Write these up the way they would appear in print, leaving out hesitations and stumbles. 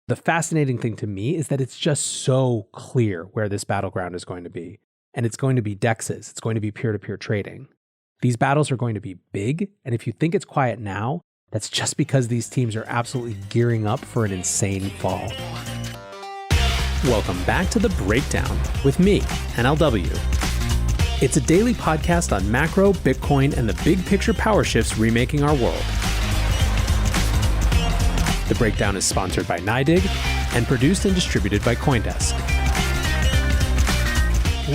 The fascinating thing to me is that it's just so clear where this battleground is going to be. And it's going to be DEXs. It's going to be peer-to-peer trading. These battles are going to be big, and if you think it's quiet now, that's just because these teams are absolutely gearing up for an insane fall. Welcome back to The Breakdown with me, NLW. It's a daily podcast on macro, Bitcoin, and the big picture power shifts remaking our world. The Breakdown is sponsored by NYDIG and produced and distributed by CoinDesk.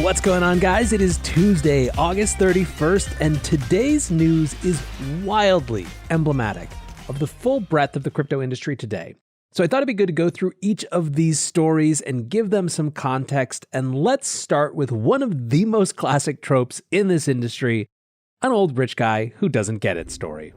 What's going on, guys? It is Tuesday, August 31st, and today's news is wildly emblematic of the full breadth of the crypto industry today. So I thought it'd be good to go through each of these stories and give them some context. And let's start with one of the most classic tropes in this industry, an old rich guy who doesn't get it story.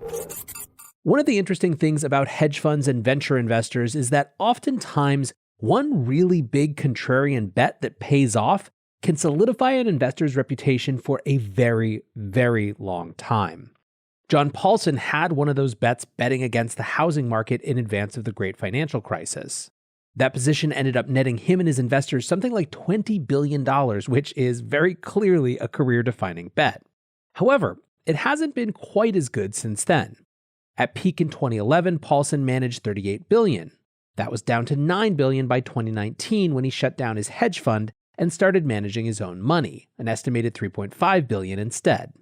One of the interesting things about hedge funds and venture investors is that oftentimes one really big contrarian bet that pays off can solidify an investor's reputation for a very, very long time. John Paulson had one of those bets betting against the housing market in advance of the great financial crisis. That position ended up netting him and his investors something like $20 billion, which is very clearly a career-defining bet. However, it hasn't been quite as good since then. At peak in 2011, Paulson managed $38 billion. That was down to $9 billion by 2019 when he shut down his hedge fund and started managing his own money, an estimated $3.5 billion instead.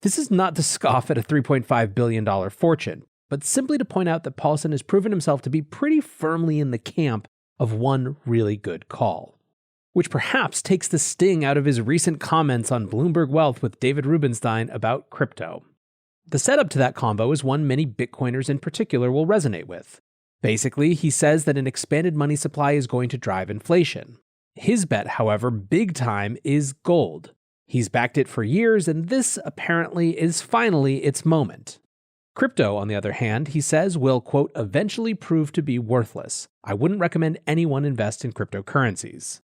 This is not to scoff at a $3.5 billion fortune, but simply to point out that Paulson has proven himself to be pretty firmly in the camp of one really good call, which perhaps takes the sting out of his recent comments on Bloomberg Wealth with David Rubenstein about crypto. The setup to that combo is one many Bitcoiners in particular will resonate with. Basically, he says that an expanded money supply is going to drive inflation. His bet, however, big time, is gold. He's backed it for years, and this apparently is finally its moment. Crypto, on the other hand, he says will, quote, eventually prove to be worthless. I wouldn't recommend anyone invest in cryptocurrencies.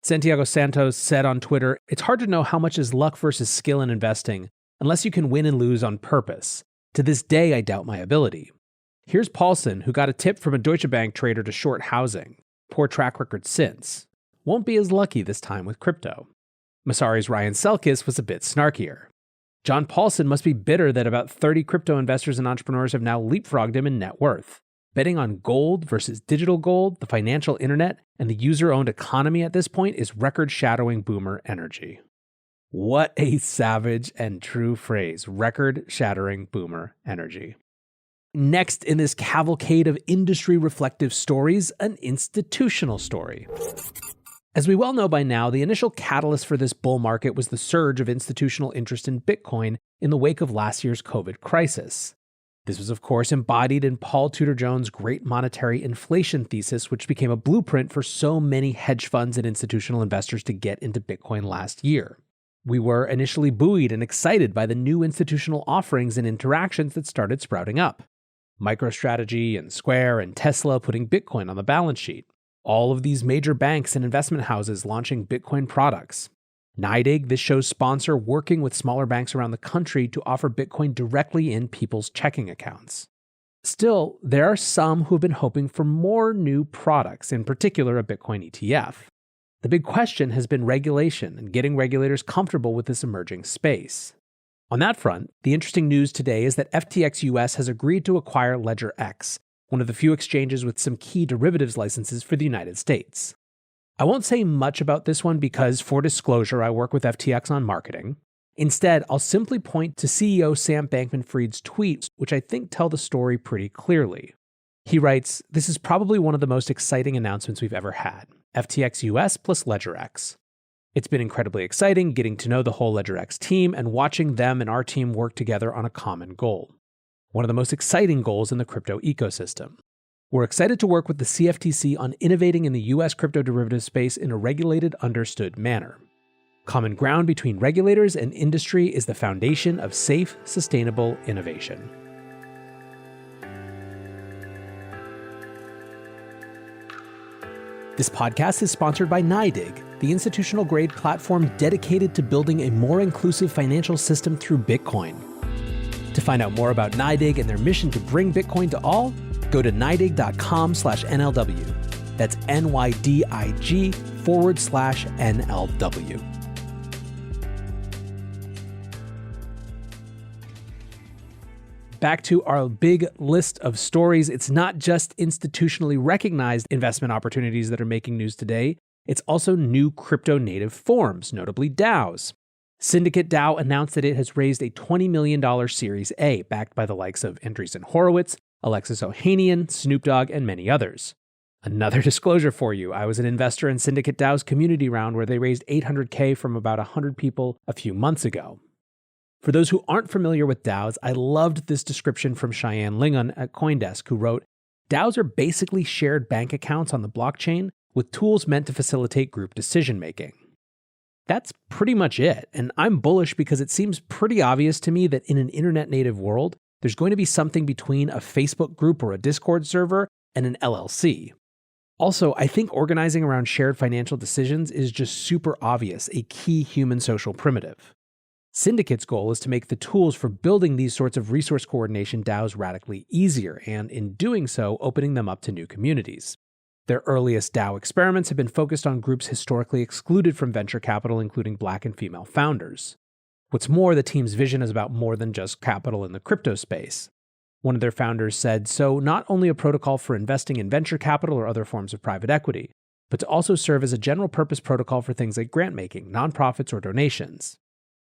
Santiago Santos said on Twitter, it's hard to know how much is luck versus skill in investing, unless you can win and lose on purpose. To this day, I doubt my ability. Here's Paulson, who got a tip from a Deutsche Bank trader to short housing. Poor track record since. Won't be as lucky this time with crypto. Messari's Ryan Selkis was a bit snarkier. John Paulson must be bitter that about 30 crypto investors and entrepreneurs have now leapfrogged him in net worth. Betting on gold versus digital gold, the financial internet, and the user-owned economy at this point is record-shadowing boomer energy. What a savage and true phrase, record-shattering boomer energy. Next in this cavalcade of industry-reflective stories, an institutional story. As we well know by now, the initial catalyst for this bull market was the surge of institutional interest in Bitcoin in the wake of last year's COVID crisis. This was, of course, embodied in Paul Tudor Jones' great monetary inflation thesis, which became a blueprint for so many hedge funds and institutional investors to get into Bitcoin last year. We were initially buoyed and excited by the new institutional offerings and interactions that started sprouting up. MicroStrategy and Square and Tesla putting Bitcoin on the balance sheet. All of these major banks and investment houses launching Bitcoin products. NYDIG, this show's sponsor, working with smaller banks around the country to offer Bitcoin directly in people's checking accounts. Still, there are some who have been hoping for more new products, in particular a Bitcoin ETF. The big question has been regulation and getting regulators comfortable with this emerging space. On that front, the interesting news today is that FTX US has agreed to acquire LedgerX, one of the few exchanges with some key derivatives licenses for the United States. I won't say much about this one because, for disclosure, I work with FTX on marketing. Instead, I'll simply point to CEO Sam Bankman-Fried's tweets, which I think tell the story pretty clearly. He writes, "This is probably one of the most exciting announcements we've ever had. FTX US plus LedgerX. It's been incredibly exciting getting to know the whole LedgerX team and watching them and our team work together on a common goal. One of the most exciting goals in the crypto ecosystem. We're excited to work with the CFTC on innovating in the US crypto derivative space in a regulated, understood manner. Common ground between regulators and industry is the foundation of safe, sustainable innovation." This podcast is sponsored by NYDIG, the institutional-grade platform dedicated to building a more inclusive financial system through Bitcoin. To find out more about NYDIG and their mission to bring Bitcoin to all, go to nydig.com/NLW. That's NYDIG/NLW. Back to our big list of stories. It's not just institutionally recognized investment opportunities that are making news today. It's also new crypto-native forms, notably DAOs. Syndicate DAO announced that it has raised a $20 million Series A, backed by the likes of Andreessen Horowitz, Alexis Ohanian, Snoop Dogg, and many others. Another disclosure for you, I was an investor in Syndicate DAO's community round where they raised $800K from about 100 people a few months ago. For those who aren't familiar with DAOs, I loved this description from Cheyenne Lingon at CoinDesk, who wrote, DAOs are basically shared bank accounts on the blockchain with tools meant to facilitate group decision-making. That's pretty much it, and I'm bullish because it seems pretty obvious to me that in an internet-native world, there's going to be something between a Facebook group or a Discord server and an LLC. Also, I think organizing around shared financial decisions is just super obvious, a key human social primitive. Syndicate's goal is to make the tools for building these sorts of resource coordination DAOs radically easier, and in doing so, opening them up to new communities. Their earliest DAO experiments have been focused on groups historically excluded from venture capital, including Black and female founders. What's more, the team's vision is about more than just capital in the crypto space. One of their founders said, so not only a protocol for investing in venture capital or other forms of private equity, but to also serve as a general purpose protocol for things like grant making, nonprofits, or donations.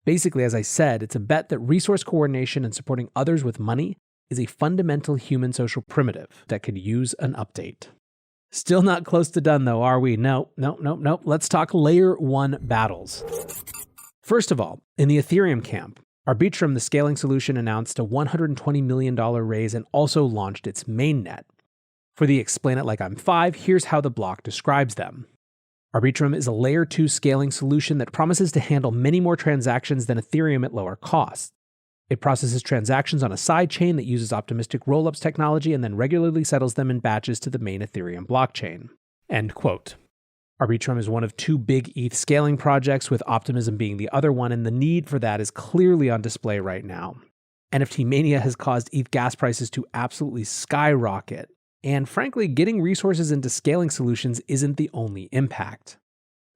Basically, as I said, it's a bet that resource coordination and supporting others with money is a fundamental human social primitive that could use an update. Still not close to done though, are we? No. Let's talk layer 1 battles. First of all, in the Ethereum camp, Arbitrum, the scaling solution, announced a $120 million raise and also launched its mainnet. For the Explain It Like I'm 5, here's how the block describes them. Arbitrum is a layer 2 scaling solution that promises to handle many more transactions than Ethereum at lower cost. It processes transactions on a sidechain that uses optimistic rollups technology and then regularly settles them in batches to the main Ethereum blockchain. End quote. Arbitrum is one of 2 big ETH scaling projects, with Optimism being the other one, and the need for that is clearly on display right now. NFT mania has caused ETH gas prices to absolutely skyrocket, and frankly, getting resources into scaling solutions isn't the only impact.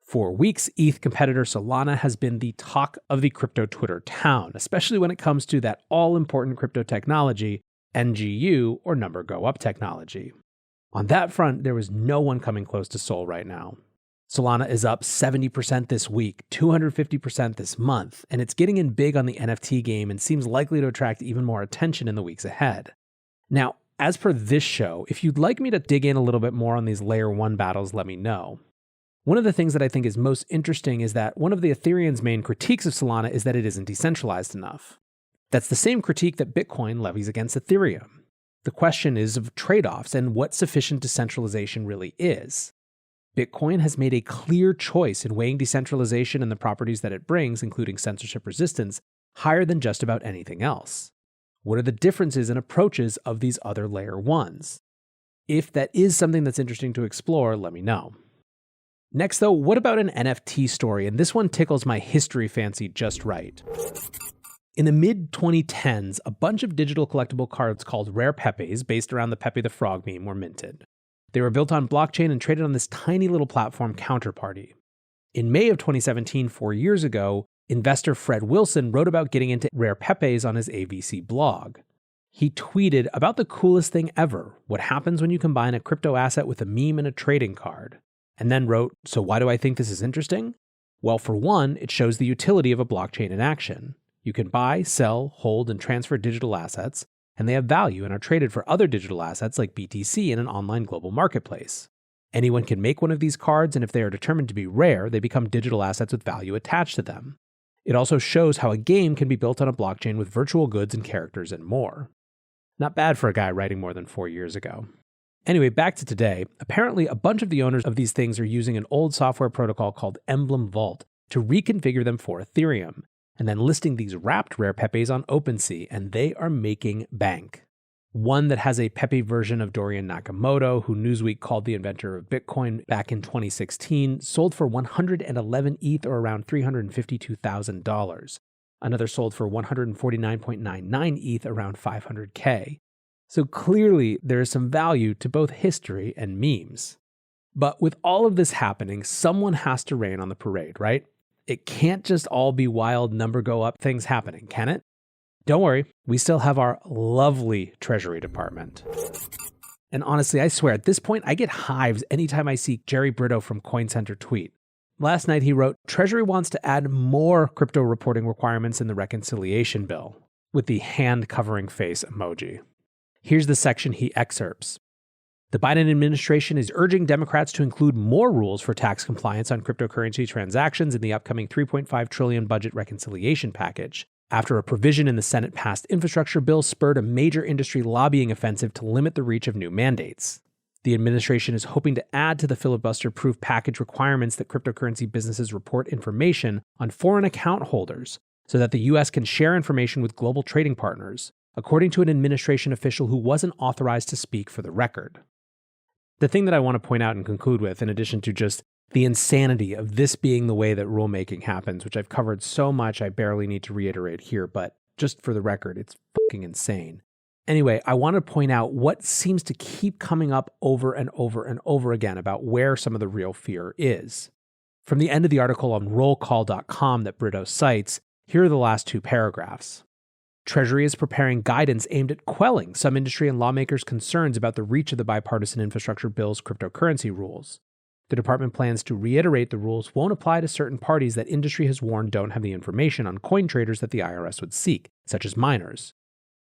For weeks, ETH competitor Solana has been the talk of the crypto Twitter town, especially when it comes to that all-important crypto technology, NGU, or number go up technology. On that front, there is no one coming close to Sol right now. Solana is up 70% this week, 250% this month, and it's getting in big on the NFT game and seems likely to attract even more attention in the weeks ahead. Now, as per this show, if you'd like me to dig in a little bit more on these layer 1 battles, let me know. One of the things that I think is most interesting is that one of the Ethereum's main critiques of Solana is that it isn't decentralized enough. That's the same critique that Bitcoin levies against Ethereum. The question is of trade-offs and what sufficient decentralization really is. Bitcoin has made a clear choice in weighing decentralization and the properties that it brings, including censorship resistance, higher than just about anything else. What are the differences and approaches of these other layer 1s? If that is something that's interesting to explore, let me know. Next though, what about an NFT story? And this one tickles my history fancy just right. In the mid-2010s, a bunch of digital collectible cards called Rare Pepes, based around the Pepe the Frog meme, were minted. They were built on blockchain and traded on this tiny little platform, Counterparty. In May of 2017, 4 years ago, investor Fred Wilson wrote about getting into Rare Pepes on his AVC blog. He tweeted about the coolest thing ever, what happens when you combine a crypto asset with a meme and a trading card. And then wrote, so why do I think this is interesting? Well, for one, it shows the utility of a blockchain in action. You can buy, sell, hold, and transfer digital assets, and they have value and are traded for other digital assets like BTC in an online global marketplace. Anyone can make one of these cards, and if they are determined to be rare, they become digital assets with value attached to them. It also shows how a game can be built on a blockchain with virtual goods and characters and more. Not bad for a guy writing more than 4 years ago. Anyway, back to today. Apparently, a bunch of the owners of these things are using an old software protocol called Emblem Vault to reconfigure them for Ethereum, and then listing these wrapped Rare Pepes on OpenSea, and they are making bank. One that has a Pepe version of Dorian Nakamoto, who Newsweek called the inventor of Bitcoin back in 2016, sold for 111 ETH, or around $352,000. Another sold for 149.99 ETH, around 500K. So clearly, there is some value to both history and memes. But with all of this happening, someone has to rain on the parade, right? It can't just all be wild number go up things happening, can it? Don't worry, we still have our lovely Treasury Department. And honestly, I swear, at this point, I get hives anytime I see Jerry Brito from CoinCenter tweet. Last night he wrote, Treasury wants to add more crypto reporting requirements in the reconciliation bill, with the hand-covering face emoji. Here's the section he excerpts. The Biden administration is urging Democrats to include more rules for tax compliance on cryptocurrency transactions in the upcoming $3.5 trillion budget reconciliation package, after a provision in the Senate-passed infrastructure bill spurred a major industry lobbying offensive to limit the reach of new mandates. The administration is hoping to add to the filibuster-proof package requirements that cryptocurrency businesses report information on foreign account holders so that the U.S. can share information with global trading partners, according to an administration official who wasn't authorized to speak for the record. The thing that I want to point out and conclude with, in addition to just the insanity of this being the way that rulemaking happens, which I've covered so much I barely need to reiterate here, but just for the record, it's fucking insane. Anyway, I want to point out what seems to keep coming up over and over and over again about where some of the real fear is. From the end of the article on rollcall.com that Brito cites, here are the last two paragraphs. Treasury is preparing guidance aimed at quelling some industry and lawmakers' concerns about the reach of the bipartisan infrastructure bill's cryptocurrency rules. The department plans to reiterate the rules won't apply to certain parties that industry has warned don't have the information on coin traders that the IRS would seek, such as miners.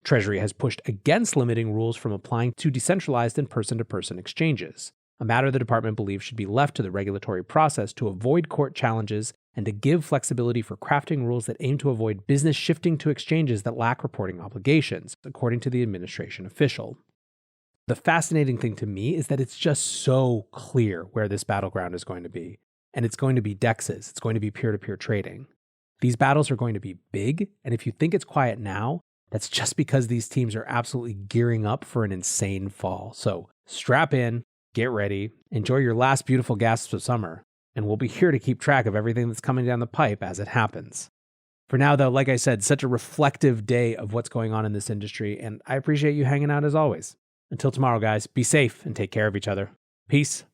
Treasury has pushed against limiting rules from applying to decentralized and person-to-person exchanges, a matter the department believes should be left to the regulatory process to avoid court challenges and to give flexibility for crafting rules that aim to avoid business shifting to exchanges that lack reporting obligations, according to the administration official. The fascinating thing to me is that it's just so clear where this battleground is going to be. And it's going to be DEXs. It's going to be peer-to-peer trading. These battles are going to be big, and if you think it's quiet now, that's just because these teams are absolutely gearing up for an insane fall. So strap in, get ready, enjoy your last beautiful gasps of summer, and we'll be here to keep track of everything that's coming down the pipe as it happens. For now, though, like I said, such a reflective day of what's going on in this industry, and I appreciate you hanging out as always. Until tomorrow, guys, be safe and take care of each other. Peace.